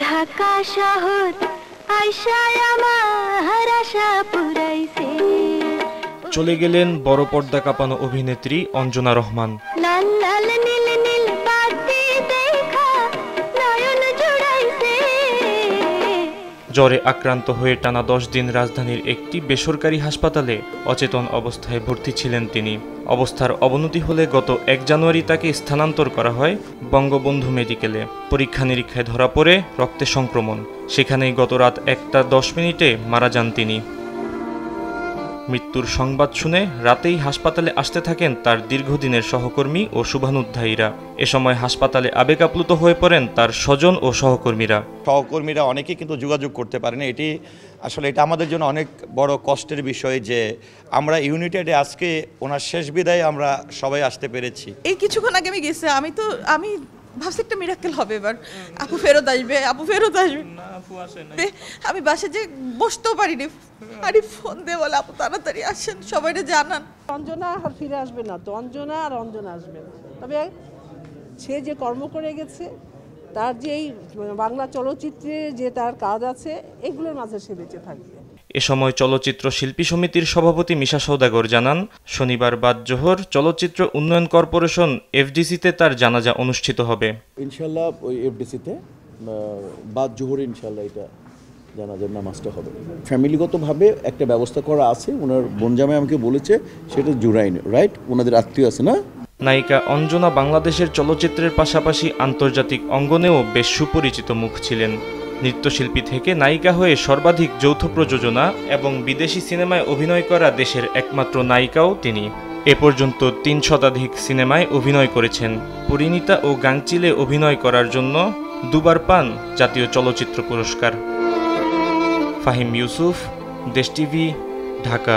ঢাকা শহর আয়শায় আমার আশা পুরাইছে। চলে গেলেন বড় পর্দা কাঁপানো অভিনেত্রী অঞ্জনা রহমান। লাল লাল নীল নীল বাতি দেখা নয়ন জুড়াইছে। জ্বরে আক্রান্ত হয়ে টানা 10 দিন রাজধানীর একটি বেসরকারি হাসপাতালে অচেতন অবস্থায় ভর্তি ছিলেন তিনি। অবস্থার অবনতি হলে গত 1 জানুয়ারি তাকে স্থানান্তর করা হয় বঙ্গবন্ধু মেডিকেলে। পরীক্ষা নিরীক্ষায় ধরা পড়ে রক্তে সংক্রমণ। সেখানেই গত রাত 1:10 মারা যান তিনি। মৃত্যুর সংবাদ শুনে রাতেই হাসপাতালে আসতে থাকেন তার দীর্ঘদিনের সহকর্মী ও শুভানুধ্যায়ীরা। এ সময় হাসপাতালে আবেগ আপ্লুত হয়ে পড়েন তার স্বজন ও সহকর্মীরা। অনেকেই কিন্তু যোগাযোগ করতে পারেন। এটা আমাদের জন্য অনেক বড় কষ্টের বিষয় যে আমরা ইউনাইটেডে আজকে ওনার শেষ বিদায়ে আমরা সবাই আসতে পেরেছি। এই কিছুক্ষণ আগে আমি গেছি, আমি ভাবছি একটা মিরাক্কেল হবে, এবার আপু ফেরত আসবে। আমি বাসে যে বসতেও পারিনি, আরে ফোন দিয়ে বলে আপু তাড়াতাড়ি আসেন, সবাইকে জানান। অঞ্জনা আর ফিরে আসবে না তো, অঞ্জনা আসবে না। তবে সে যে কর্ম করে গেছে, তার যে এই বাংলা চলচ্চিত্রে যে তার কাজ আছে, এগুলোর মাঝে সে বেঁচে থাকবে। এ সময় চলচ্চিত্র শিল্পী সমিতির সভাপতি মিশা সওদাগর জানান, শনিবার বাদ জোহর চলচ্চিত্র উন্নয়ন কর্পোরেশন এফডিসিতে তার জানাজা অনুষ্ঠিত হবে। ইনশাল্লাহ ওই এফডিসিতে বাদ জোহর ইনশাল্লাহ এটা জানাজার নামাজটা হবে। ফ্যামিলিগতভাবে একটা ব্যবস্থা করা আছে, ওনার বোনজামাই আমাকে বলেছে, সেটা জুরাইন, রাইট? ওনাদের আত্মীয় আছে না? নায়িকা অঞ্জনা বাংলাদেশের চলচ্চিত্রের পাশাপাশি আন্তর্জাতিক অঙ্গনেও বেশ সুপরিচিত মুখ ছিলেন। নৃত্যশিল্পী থেকে নায়িকা হয়ে সর্বাধিক যৌথ প্রযোজনা এবং বিদেশি সিনেমায় অভিনয় করা দেশের একমাত্র নায়িকাও তিনি। এ পর্যন্ত 3 শতাধিক সিনেমায় অভিনয় করেছেন। পরিণীতা ও গাংচিলে অভিনয় করার জন্য 2 বার পান জাতীয় চলচ্চিত্র পুরস্কার। ফাহিম ইউসুফ, দেশ টিভি, ঢাকা।